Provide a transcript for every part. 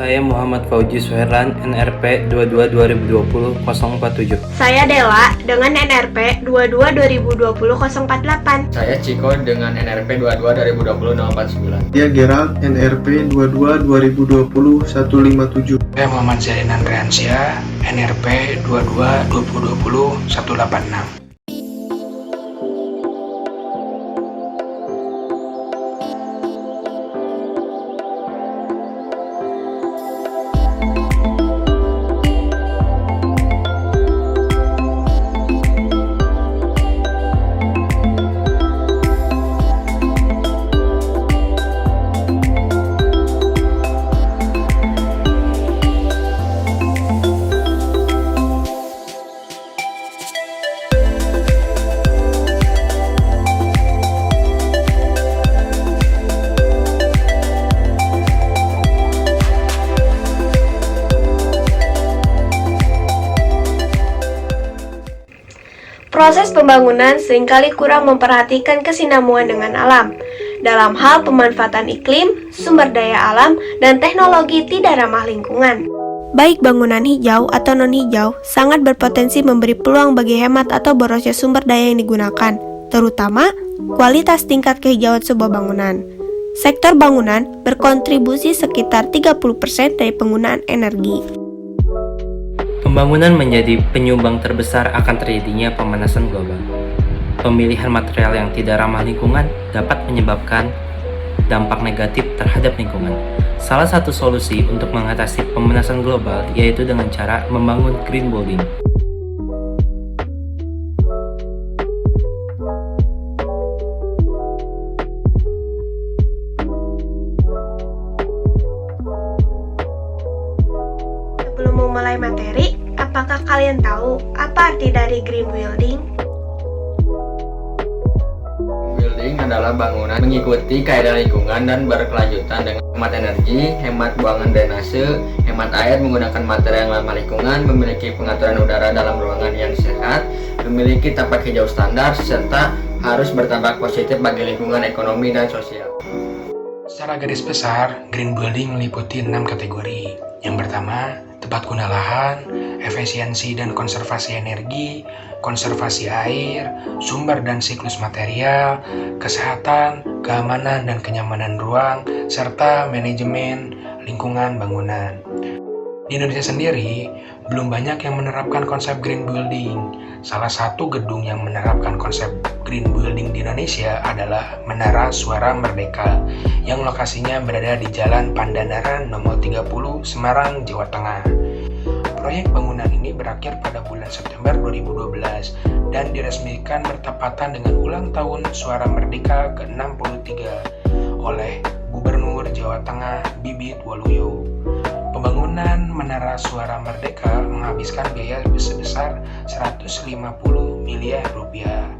Saya Muhammad Fauji Suherlan, NRP 22-2020-047. Saya Dela dengan NRP 22-2020-048. Saya Ciko dengan NRP 22-2020-049. Saya Gerald, NRP 22-2020-157. Saya Muhammad Zain Andriansyah, NRP 22-2020-186. Proses pembangunan seringkali kurang memperhatikan kesinambungan dengan alam. Dalam hal pemanfaatan iklim, sumber daya alam, dan teknologi tidak ramah lingkungan. Baik bangunan hijau atau non-hijau sangat berpotensi memberi peluang bagi hemat atau borosnya sumber daya yang digunakan, terutama kualitas tingkat kehijauan sebuah bangunan. Sektor bangunan berkontribusi sekitar 30% dari penggunaan energi. Pembangunan menjadi penyumbang terbesar akan terjadinya pemanasan global. Pemilihan material yang tidak ramah lingkungan dapat menyebabkan dampak negatif terhadap lingkungan. Salah satu solusi untuk mengatasi pemanasan global yaitu dengan cara membangun green building. Sebelum memulai materi, apakah kalian tahu apa arti dari green building? Building adalah bangunan mengikuti kaidah lingkungan dan berkelanjutan dengan hemat energi, hemat buangan drainase, hemat air menggunakan material yang ramah lingkungan, memiliki pengaturan udara dalam ruangan yang sehat, memiliki tapak hijau standar, serta harus berdampak positif bagi lingkungan, ekonomi, dan sosial. Secara garis besar, green building meliputi 6 kategori. Yang pertama, tepat guna lahan, efisiensi dan konservasi energi, konservasi air, sumber dan siklus material, kesehatan, keamanan dan kenyamanan ruang, serta manajemen lingkungan bangunan. Di Indonesia sendiri, belum banyak yang menerapkan konsep green building. Salah satu gedung yang menerapkan konsep green building di Indonesia adalah Menara Suara Merdeka, yang lokasinya berada di Jalan Pandanaran nomor 30, Semarang, Jawa Tengah. Proyek bangunan ini berakhir pada bulan September 2012 dan diresmikan bertepatan dengan ulang tahun Suara Merdeka ke-63 oleh Gubernur Jawa Tengah Bibit Waluyo. Pembangunan Menara Suara Merdeka menghabiskan biaya sebesar 150 miliar rupiah.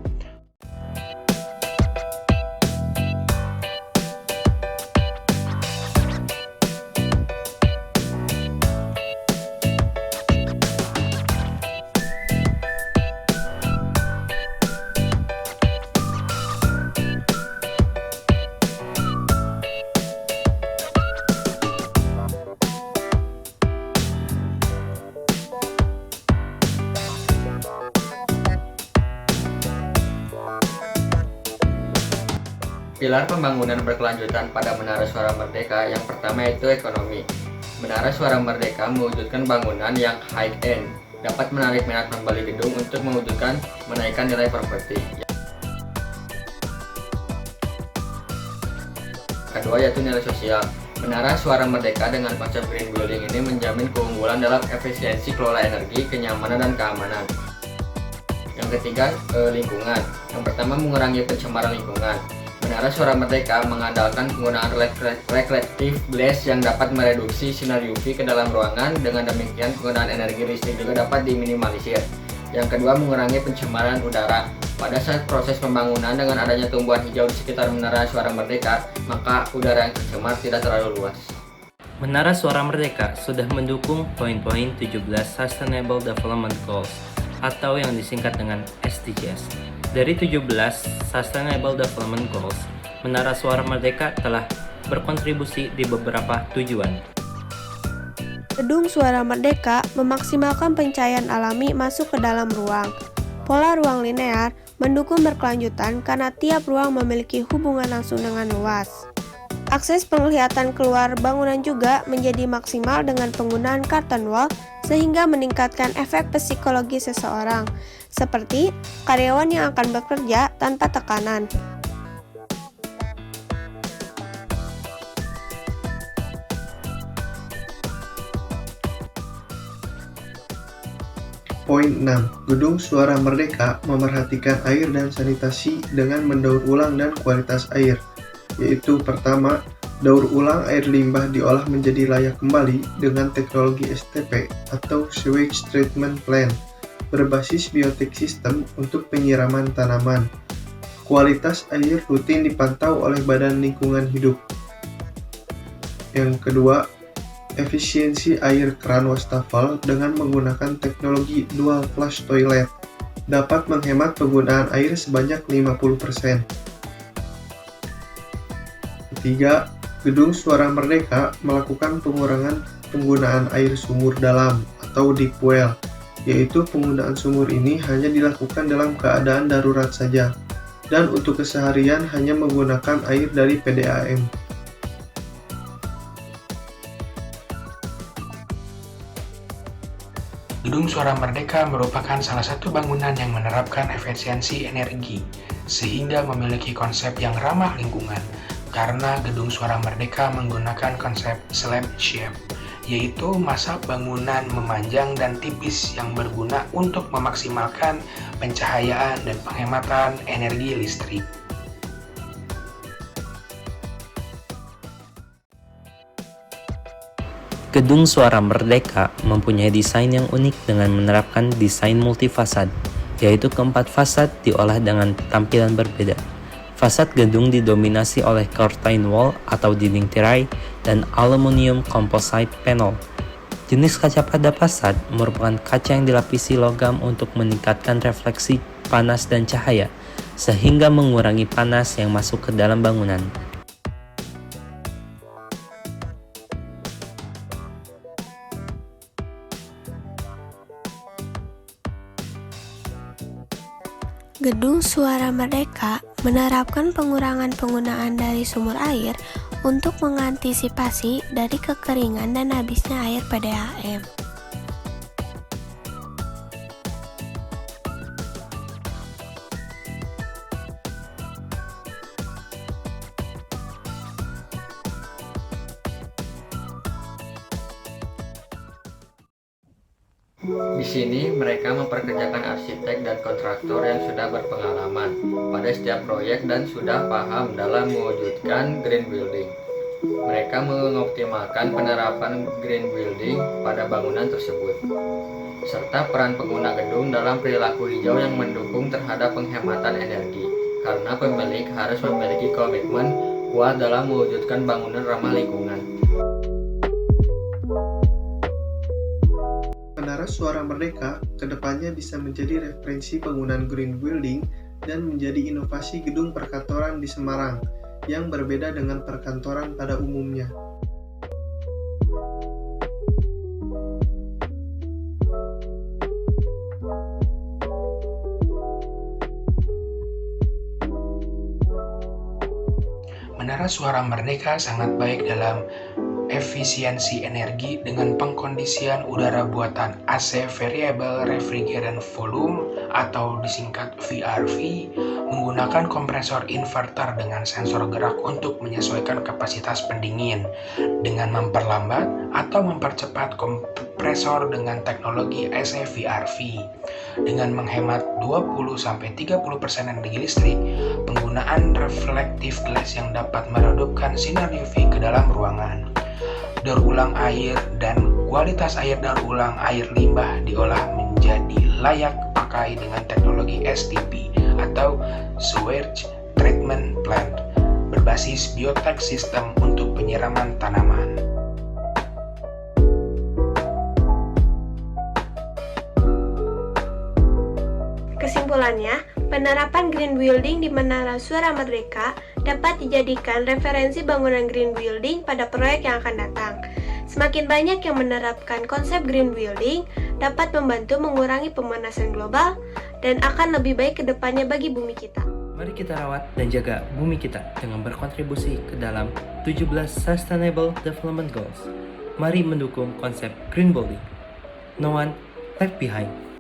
Pilar pembangunan berkelanjutan pada Menara Suara Merdeka yang pertama yaitu ekonomi. Menara Suara Merdeka mewujudkan bangunan yang high-end, dapat menarik minat pembeli gedung untuk mewujudkan menaikkan nilai properti. Kedua yaitu nilai sosial. Menara Suara Merdeka dengan konsep green building ini menjamin keunggulan dalam efisiensi kelola energi, kenyamanan, dan keamanan. Yang ketiga, lingkungan. Yang pertama, mengurangi pencemaran lingkungan. Menara Suara Merdeka mengandalkan penggunaan reflective glass yang dapat mereduksi sinar UV ke dalam ruangan. Dengan demikian, penggunaan energi listrik juga dapat diminimalisir. Yang kedua, mengurangi pencemaran udara. Pada saat proses pembangunan, dengan adanya tumbuhan hijau di sekitar Menara Suara Merdeka, maka udara yang tercemar tidak terlalu luas. Menara Suara Merdeka sudah mendukung poin-poin 17 Sustainable Development Goals atau yang disingkat dengan SDGs. Dari 17 Sustainable Development Goals, Menara Suara Merdeka telah berkontribusi di beberapa tujuan. Gedung Suara Merdeka memaksimalkan pencahayaan alami masuk ke dalam ruang. Pola ruang linear mendukung berkelanjutan karena tiap ruang memiliki hubungan langsung dengan luas. Akses penglihatan keluar bangunan juga menjadi maksimal dengan penggunaan curtain wall sehingga meningkatkan efek psikologi seseorang, seperti karyawan yang akan bekerja tanpa tekanan. Poin 6. Gedung Suara Merdeka memerhatikan air dan sanitasi dengan mendaur ulang dan kualitas air, yaitu pertama, daur ulang air limbah diolah menjadi layak kembali dengan teknologi STP atau Sewage Treatment Plant berbasis biotik sistem untuk penyiraman tanaman. Kualitas air rutin dipantau oleh Badan Lingkungan Hidup. Yang kedua, efisiensi air keran wastafel dengan menggunakan teknologi dual flush toilet dapat menghemat penggunaan air sebanyak 50%. Ketiga, Gedung Suara Merdeka melakukan pengurangan penggunaan air sumur dalam atau deep well, yaitu penggunaan sumur ini hanya dilakukan dalam keadaan darurat saja, dan untuk keseharian hanya menggunakan air dari PDAM. Gedung Suara Merdeka merupakan salah satu bangunan yang menerapkan efisiensi energi, sehingga memiliki konsep yang ramah lingkungan, karena Gedung Suara Merdeka menggunakan konsep slab shape, yaitu massa bangunan memanjang dan tipis yang berguna untuk memaksimalkan pencahayaan dan penghematan energi listrik. Gedung Suara Merdeka mempunyai desain yang unik dengan menerapkan desain multifasad, yaitu keempat fasad diolah dengan tampilan berbeda. Fasad gedung didominasi oleh curtain wall atau dinding tirai dan aluminium composite panel. Jenis kaca pada fasad merupakan kaca yang dilapisi logam untuk meningkatkan refleksi panas dan cahaya, sehingga mengurangi panas yang masuk ke dalam bangunan. Gedung Suara Merdeka menerapkan pengurangan penggunaan dari sumur air untuk mengantisipasi dari kekeringan dan habisnya air PDAM. Di sini mereka memperkerjakan arsitek dan kontraktor yang sudah berpengalaman pada setiap proyek dan sudah paham dalam mewujudkan green building. Mereka mengoptimalkan penerapan green building pada bangunan tersebut, serta peran pengguna gedung dalam perilaku hijau yang mendukung terhadap penghematan energi, karena pemilik harus memiliki komitmen kuat dalam mewujudkan bangunan ramah lingkungan. Menara Suara Merdeka kedepannya bisa menjadi referensi penggunaan green building dan menjadi inovasi gedung perkantoran di Semarang yang berbeda dengan perkantoran pada umumnya. Menara Suara Merdeka sangat baik dalam efisiensi energi dengan pengkondisian udara buatan AC Variable Refrigerant Volume atau disingkat VRV, menggunakan kompresor inverter dengan sensor gerak untuk menyesuaikan kapasitas pendingin dengan memperlambat atau mempercepat kompresor dengan teknologi AC VRV. Dengan menghemat 20-30% energi listrik, penggunaan reflective glass yang dapat meredupkan sinar UV ke dalam ruangan. Daur ulang air dan kualitas air daur ulang air limbah diolah menjadi layak pakai dengan teknologi STP atau Sewage Treatment Plant berbasis biotek sistem untuk penyiraman tanaman. Kesimpulannya, penerapan green building di Menara Suara Merdeka dapat dijadikan referensi bangunan green building pada proyek yang akan datang. Semakin banyak yang menerapkan konsep green building dapat membantu mengurangi pemanasan global dan akan lebih baik ke depannya bagi bumi kita. Mari kita rawat dan jaga bumi kita dengan berkontribusi ke dalam 17 Sustainable Development Goals. Mari mendukung konsep green building. No one left behind.